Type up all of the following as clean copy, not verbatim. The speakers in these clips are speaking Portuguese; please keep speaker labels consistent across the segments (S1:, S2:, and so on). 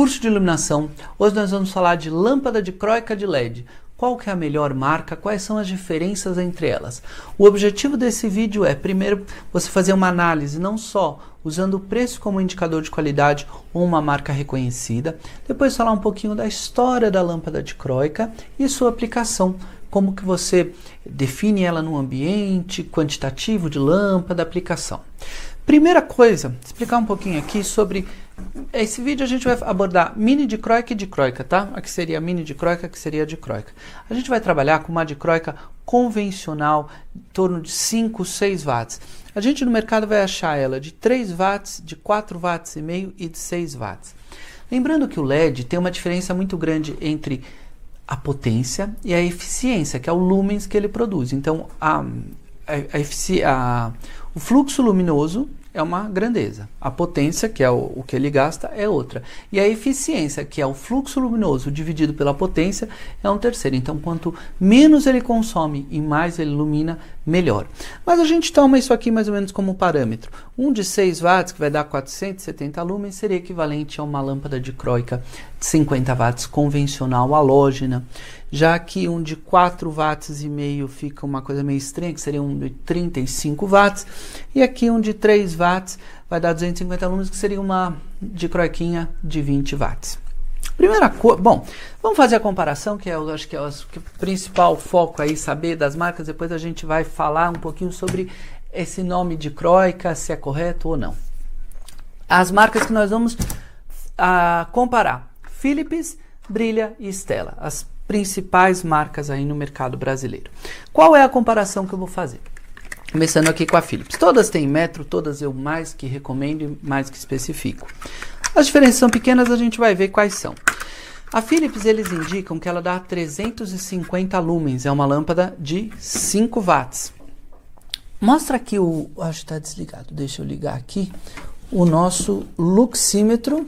S1: Curso de iluminação. Hoje nós vamos falar de lâmpada dicróica de LED. Qual que é a melhor marca? Quais são as diferenças entre elas? O objetivo desse vídeo é, primeiro, você fazer uma análise não só usando o preço como indicador de qualidade ou uma marca reconhecida, depois falar um pouquinho da história da lâmpada dicróica e sua aplicação, como que você define ela no ambiente, quantitativo de lâmpada, aplicação. Primeira coisa, explicar um pouquinho aqui sobre... Esse vídeo a gente vai abordar mini dicróica e dicróica, tá? Aqui seria a mini dicróica, aqui seria a dicróica. A gente vai trabalhar com uma dicróica convencional, em torno de 5, 6 watts. A gente no mercado vai achar ela de 3 watts, de 4 watts e meio e de 6 watts. Lembrando que o LED tem uma diferença muito grande entre a potência e a eficiência, que é o lumens que ele produz. Então, o fluxo luminoso é uma grandeza. A potência, que é o que ele gasta, é outra. E a eficiência, que é o fluxo luminoso dividido pela potência, é um terceiro. Então, quanto menos ele consome e mais ele ilumina, melhor. Mas a gente toma isso aqui mais ou menos como parâmetro. Um de 6 watts, que vai dar 470 lumens, seria equivalente a uma lâmpada dicróica de 50 watts convencional halógena. Já que um de 4 watts e meio fica uma coisa meio estranha, que seria um de 35 watts. E aqui um de 3 watts vai dar 250 lumens, que seria uma dicróiquinha de 20 watts. Primeira coisa, bom, vamos fazer a comparação, que eu acho que é o principal foco aí, saber das marcas. Depois a gente vai falar um pouquinho sobre esse nome dicróica, se é correto ou não. As marcas que nós vamos comparar: Philips, Brilha e Stella, as principais marcas aí no mercado brasileiro. Qual é a comparação que eu vou fazer? Começando aqui com a Philips. Todas têm metro, todas eu mais que recomendo e mais que especifico. As diferenças são pequenas, a gente vai ver quais são. A Philips, eles indicam que ela dá 350 lumens, é uma lâmpada de 5 watts. Mostra aqui acho que está desligado, deixa eu ligar aqui, o nosso luxímetro.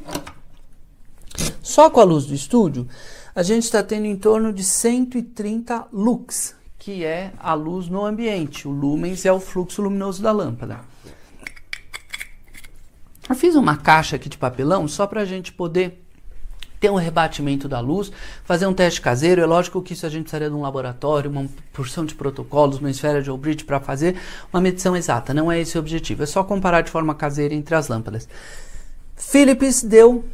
S1: Só com a luz do estúdio, a gente está tendo em torno de 130 lux, que é a luz no ambiente. O lumens é o fluxo luminoso da lâmpada. Eu fiz uma caixa aqui de papelão só para a gente poder ter um rebatimento da luz, fazer um teste caseiro. É lógico que isso a gente precisaria de um laboratório, uma porção de protocolos, uma esfera de Obrit para fazer uma medição exata. Não é esse o objetivo, é só comparar de forma caseira entre as lâmpadas. Philips deu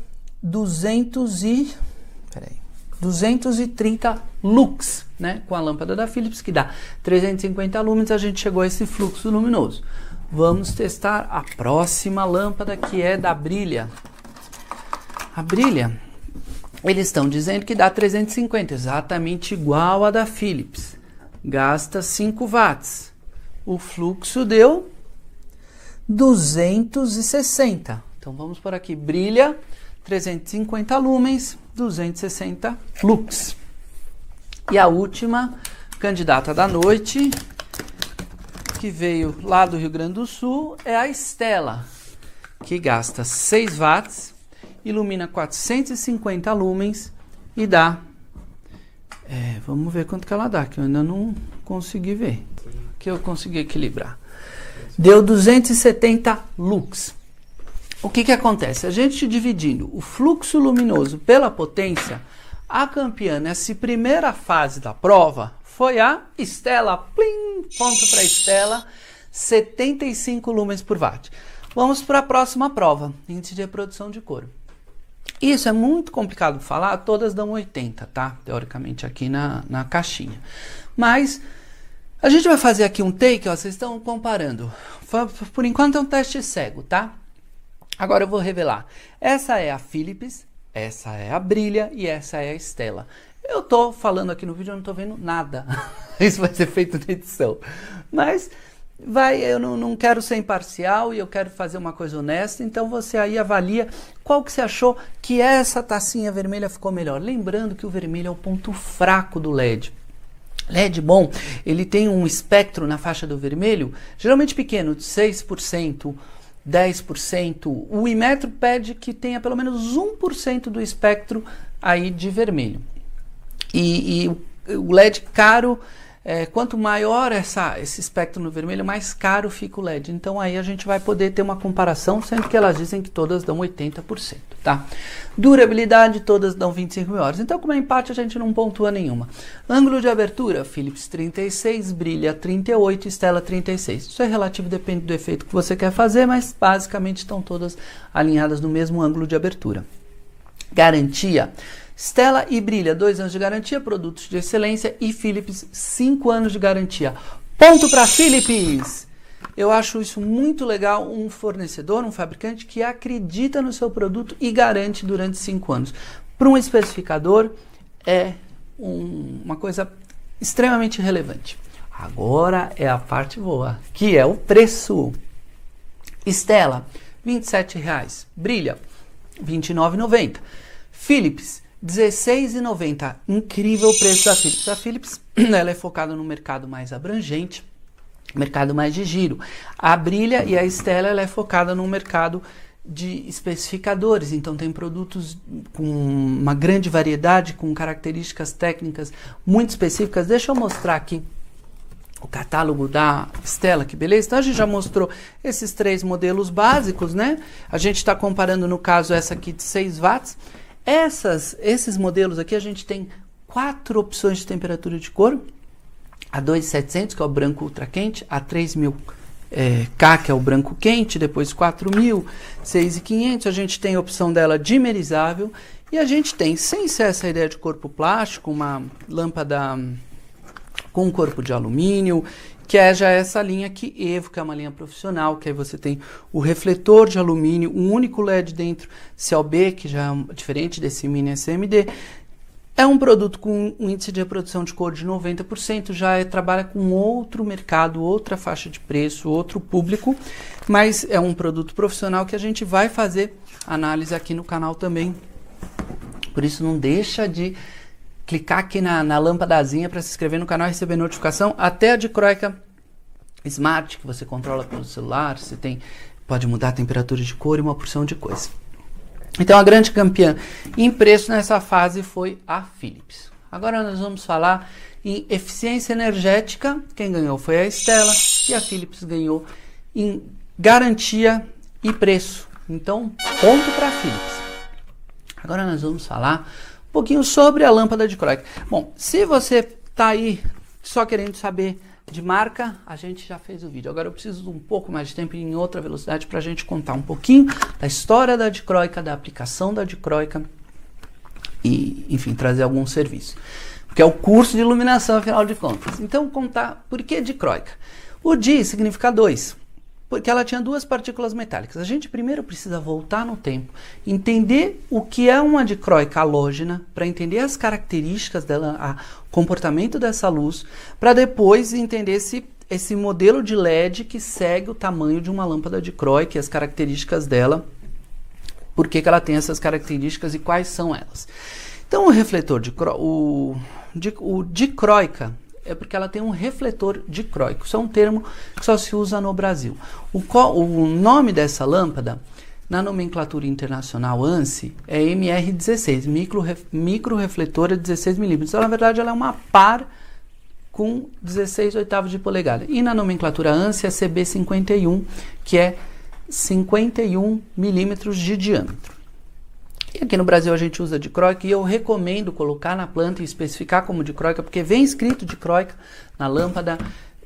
S1: 230 lux, né? Com a lâmpada da Philips, que dá 350 lumens, a gente chegou a esse fluxo luminoso. Vamos testar a próxima lâmpada, que é da Brilha. A Brilha, eles estão dizendo que dá 350, exatamente igual a da Philips. Gasta 5 watts. O fluxo deu 260. Então vamos por aqui. Brilha, 350 lumens, 260 lux. E a última candidata da noite, que veio lá do Rio Grande do Sul, é a Stella, que gasta 6 watts, ilumina 450 lumens e dá... vamos ver quanto que ela dá, que eu ainda não consegui ver, que eu consegui equilibrar. Deu 270 lux. O que acontece? A gente dividindo o fluxo luminoso pela potência, a campeã nessa primeira fase da prova foi a Stella. Plim, ponto para Stella, 75 lumens por watt. Vamos para a próxima prova, índice de reprodução de cor. Isso é muito complicado de falar, todas dão 80, tá? Teoricamente aqui na caixinha. Mas a gente vai fazer aqui um take, ó, vocês estão comparando. Por enquanto é um teste cego, tá? Agora eu vou revelar. Essa é a Philips, essa é a Brilha e essa é a Stella. Eu tô falando aqui no vídeo, eu não tô vendo nada. Isso vai ser feito na edição. Mas eu não quero ser imparcial e eu quero fazer uma coisa honesta. Então você aí avalia qual que você achou que essa tacinha vermelha ficou melhor. Lembrando que o vermelho é o ponto fraco do LED. LED bom, ele tem um espectro na faixa do vermelho, geralmente pequeno, de 6%, 10%. O Imetro pede que tenha pelo menos 1% do espectro aí de vermelho. E o LED caro quanto maior esse espectro no vermelho, mais caro fica o LED. Então aí a gente vai poder ter uma comparação, sendo que elas dizem que todas dão 80%, tá? Durabilidade, todas dão 25 mil horas. Então, como é empate, a gente não pontua nenhuma. Ângulo de abertura, Philips 36, Brilha 38, Stella 36. Isso é relativo, depende do efeito que você quer fazer, mas basicamente estão todas alinhadas no mesmo ângulo de abertura. Garantia, Stella e Brilha, 2 anos de garantia, produtos de excelência, e Philips, 5 anos de garantia. Ponto para Philips! Eu acho isso muito legal, um fornecedor, um fabricante que acredita no seu produto e garante durante 5 anos. Para um especificador, é uma coisa extremamente relevante. Agora é a parte boa, que é o preço. Stella, R$ 27,00. Brilha, R$ 29,90. Philips, R$ 16,90. Incrível o preço da Philips. A Philips ela é focada no mercado mais abrangente, mercado mais de giro. A Brilha e a Stella ela é focada no mercado de especificadores. Então tem produtos com uma grande variedade, com características técnicas muito específicas. Deixa eu mostrar aqui o catálogo da Stella, que beleza. Então a gente já mostrou esses 3 modelos básicos, né? A gente está comparando, no caso, essa aqui de 6 watts. Esses modelos aqui, a gente tem 4 opções de temperatura de cor. A 2700, que é o branco ultra quente, a 3000 K, que é o branco quente, depois 4000, 6500, a gente tem a opção dela dimerizável, e a gente tem, sem ser essa ideia de corpo plástico, uma lâmpada com corpo de alumínio, que é já essa linha aqui, Evo, que é uma linha profissional, que aí você tem o refletor de alumínio, um único LED dentro, CLB, que já é diferente desse mini SMD. É um produto com um índice de reprodução de cor de 90%, já trabalha com outro mercado, outra faixa de preço, outro público, mas é um produto profissional que a gente vai fazer análise aqui no canal também. Por isso não deixa de clicar aqui na lâmpadazinha para se inscrever no canal e receber notificação. Até a dicróica Smart, que você controla pelo celular, você pode mudar a temperatura de cor e uma porção de coisa. Então a grande campeã em preço nessa fase foi a Philips. Agora nós vamos falar em eficiência energética. Quem ganhou foi a Stella e a Philips ganhou em garantia e preço. Então, ponto para a Philips. Agora nós vamos falar um pouquinho sobre a lâmpada dicróica. Bom, se você está aí só querendo saber de marca, a gente já fez o vídeo. Agora eu preciso de um pouco mais de tempo em outra velocidade para a gente contar um pouquinho da história da dicróica, da aplicação da dicróica e, enfim, trazer algum serviço. Porque é o curso de iluminação, afinal de contas. Então, contar por que dicróica. O di significa 2. Porque ela tinha 2 partículas metálicas. A gente primeiro precisa voltar no tempo, entender o que é uma dicróica halógena, para entender as características dela, o comportamento dessa luz, para depois entender esse modelo de LED que segue o tamanho de uma lâmpada dicróica e as características dela, por que ela tem essas características e quais são elas. Então o refletor dicróica é porque ela tem um refletor dicróico. Isso é um termo que só se usa no Brasil. O nome dessa lâmpada, na nomenclatura internacional ANSI, é MR16, micro refletora 16 milímetros. Então, na verdade, ela é uma par com 16 oitavos de polegada. E na nomenclatura ANSI é CB51, que é 51 milímetros de diâmetro. E aqui no Brasil a gente usa dicróica e eu recomendo colocar na planta e especificar como dicróica, porque vem escrito dicróica na lâmpada.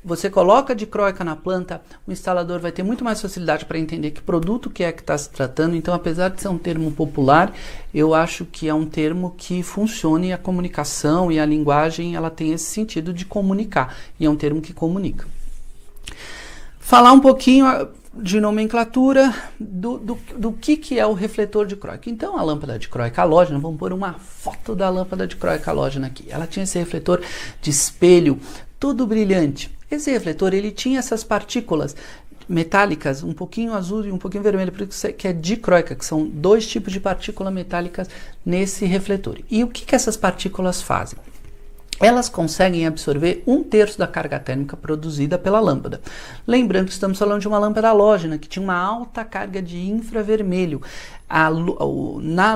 S1: Você coloca dicróica na planta, o instalador vai ter muito mais facilidade para entender que produto que é que está se tratando. Então, apesar de ser um termo popular, eu acho que é um termo que funciona e a comunicação e a linguagem ela tem esse sentido de comunicar. E é um termo que comunica. Falar um pouquinho de nomenclatura do que é o refletor dicróico. Então, a lâmpada dicróica halógena, vamos pôr uma foto da lâmpada dicróica halógena aqui. Ela tinha esse refletor de espelho, todo brilhante. Esse refletor, ele tinha essas partículas metálicas, um pouquinho azul e um pouquinho vermelho, por isso que é dicróica, que são 2 tipos de partículas metálicas nesse refletor. E o que essas partículas fazem? elas conseguem absorver 1/3 da carga térmica produzida pela lâmpada. Lembrando que estamos falando de uma lâmpada halógena, que tinha uma alta carga de infravermelho.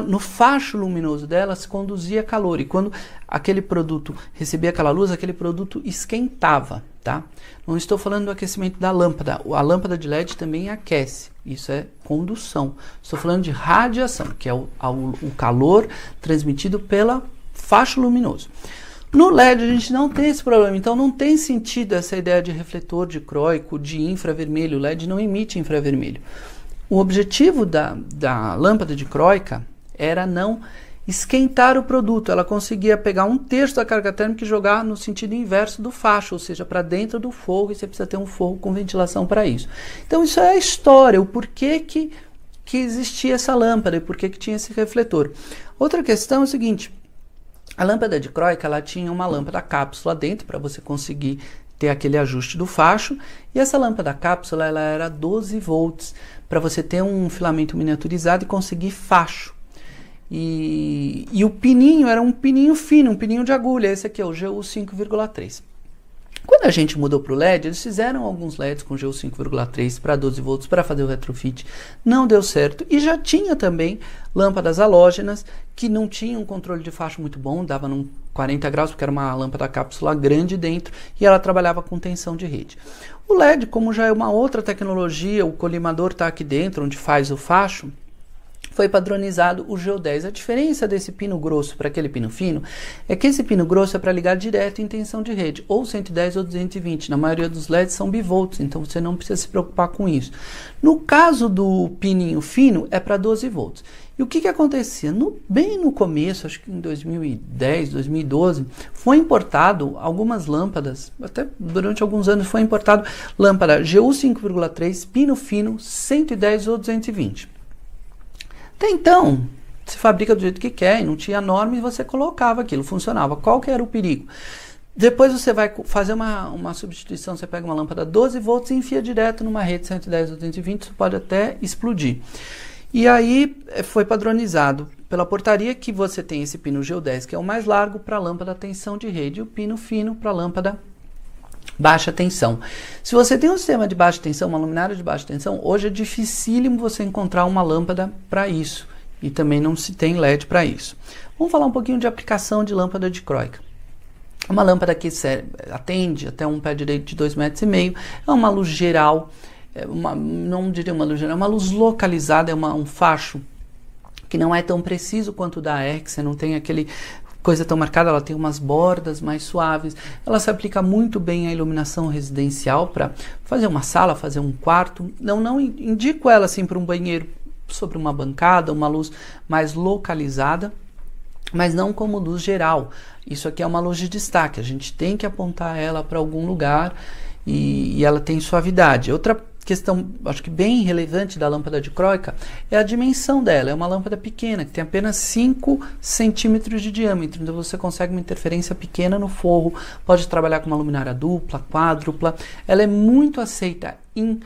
S1: No facho luminoso dela se conduzia calor, e quando aquele produto recebia aquela luz, aquele produto esquentava, tá? Não estou falando do aquecimento da lâmpada. A lâmpada de LED também aquece. Isso é condução. Estou falando de radiação, que é o calor transmitido pela facho luminoso. No LED a gente não tem esse problema, então não tem sentido essa ideia de refletor dicróico, de infravermelho. O LED não emite infravermelho. O objetivo da lâmpada dicróica era não esquentar o produto. Ela conseguia pegar 1/3 da carga térmica e jogar no sentido inverso do facho, ou seja, para dentro do forro, e você precisa ter um forro com ventilação para isso. Então isso é a história, o porquê que existia essa lâmpada e porquê que tinha esse refletor. Outra questão é o seguinte: a lâmpada dicróica, ela tinha uma lâmpada cápsula dentro para você conseguir ter aquele ajuste do facho, e essa lâmpada cápsula ela era 12 volts para você ter um filamento miniaturizado e conseguir facho. E o pininho era um pininho fino, um pininho de agulha. Esse aqui é o GU 5,3. Quando a gente mudou para o LED, eles fizeram alguns LEDs com GU 5,3 para 12 volts para fazer o retrofit. Não deu certo. E já tinha também lâmpadas halógenas que não tinham um controle de facho muito bom, dava num 40 graus, porque era uma lâmpada cápsula grande dentro, e ela trabalhava com tensão de rede. O LED, como já é uma outra tecnologia, o colimador está aqui dentro, onde faz o facho, foi padronizado o GU10. A diferença desse pino grosso para aquele pino fino é que esse pino grosso é para ligar direto em tensão de rede, ou 110 ou 220. Na maioria dos LEDs são bivolts, então você não precisa se preocupar com isso. No caso do pininho fino, é para 12 volts. E o que acontecia? Bem no começo, acho que em 2010, 2012, foi importado algumas lâmpadas, até durante alguns anos foi importado lâmpada GU 5,3, pino fino, 110 ou 220. Até então, se fabrica do jeito que quer, e não tinha norma, e você colocava aquilo, funcionava. Qual que era o perigo? Depois você vai fazer uma substituição, você pega uma lâmpada 12 volts e enfia direto numa rede 110 ou 220, isso pode até explodir. E aí foi padronizado pela portaria que você tem esse pino GU10, que é o mais largo, para a lâmpada tensão de rede, e o pino fino para a lâmpada baixa tensão. Se você tem um sistema de baixa tensão, uma luminária de baixa tensão, hoje é dificílimo você encontrar uma lâmpada para isso. E também não se tem LED para isso. Vamos falar um pouquinho de aplicação de lâmpada dicróica. Uma lâmpada que atende até um pé direito de 2,5 metros, é uma luz geral, não diria uma luz geral, é uma luz localizada, é um facho que não é tão preciso quanto o da AR, que você não tem aquele coisa tão marcada, ela tem umas bordas mais suaves. Ela se aplica muito bem à iluminação residencial, para fazer uma sala, fazer um quarto. Não indico ela assim para um banheiro sobre uma bancada, uma luz mais localizada, mas não como luz geral. Isso aqui é uma luz de destaque, a gente tem que apontar ela para algum lugar, e ela tem suavidade. Outra questão, acho que bem relevante da lâmpada dicróica é a dimensão dela. É uma lâmpada pequena, que tem apenas 5 centímetros de diâmetro, então você consegue uma interferência pequena no forro, pode trabalhar com uma luminária dupla, quádrupla. Ela é muito aceita em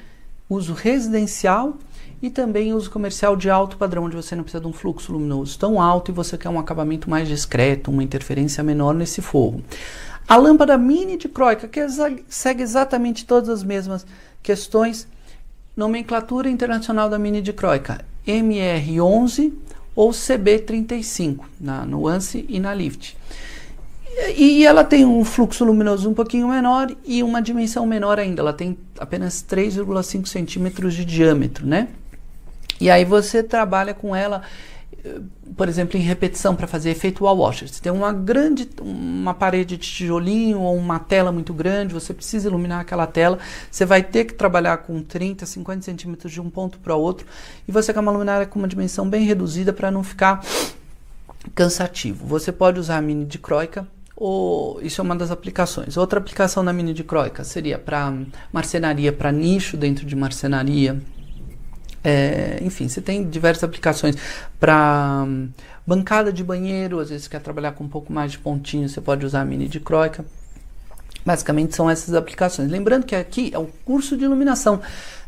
S1: uso residencial e também em uso comercial de alto padrão, onde você não precisa de um fluxo luminoso tão alto e você quer um acabamento mais discreto, uma interferência menor nesse forro. A lâmpada mini dicróica, que segue exatamente todas as mesmas questões, nomenclatura internacional da mini dicróica, MR11 ou CB35, na nuance e na lift. E ela tem um fluxo luminoso um pouquinho menor e uma dimensão menor ainda, ela tem apenas 3,5 centímetros de diâmetro, né? E aí você trabalha com ela, por exemplo, em repetição, para fazer efeito wall washer. Você tem uma parede de tijolinho ou uma tela muito grande, você precisa iluminar aquela tela, você vai ter que trabalhar com 30, 50 centímetros de um ponto para outro, e você quer uma luminária com uma dimensão bem reduzida para não ficar cansativo. Você pode usar a mini dicróica, isso é uma das aplicações. Outra aplicação da mini dicróica seria para marcenaria, para nicho dentro de marcenaria. Enfim, você tem diversas aplicações para bancada de banheiro. Às vezes quer trabalhar com um pouco mais de pontinho, você pode usar a mini dicróica. Basicamente são essas aplicações. Lembrando que aqui é o curso de iluminação,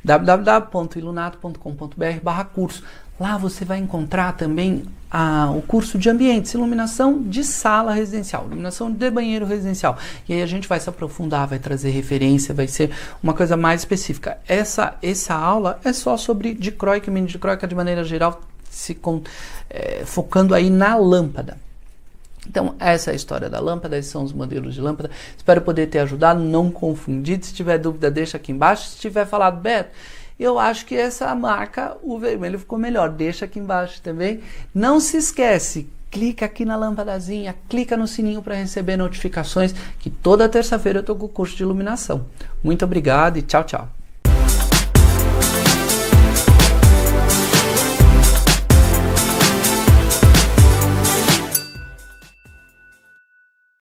S1: www.ilunato.com.br/curso. Lá você vai encontrar também o curso de ambientes, iluminação de sala residencial, iluminação de banheiro residencial. E aí a gente vai se aprofundar, vai trazer referência, vai ser uma coisa mais específica. Essa aula é só sobre dicróica e mini dicróica de maneira geral, focando aí na lâmpada. Então, essa é a história da lâmpada, esses são os modelos de lâmpada. Espero poder ter ajudado, não confundido. Se tiver dúvida, deixa aqui embaixo. Se tiver falado, Beto, eu acho que essa marca, o vermelho ficou melhor. Deixa aqui embaixo também. Não se esquece, clica aqui na lâmpadazinha, clica no sininho para receber notificações, que toda terça-feira eu estou com o curso de iluminação. Muito obrigado e tchau, tchau.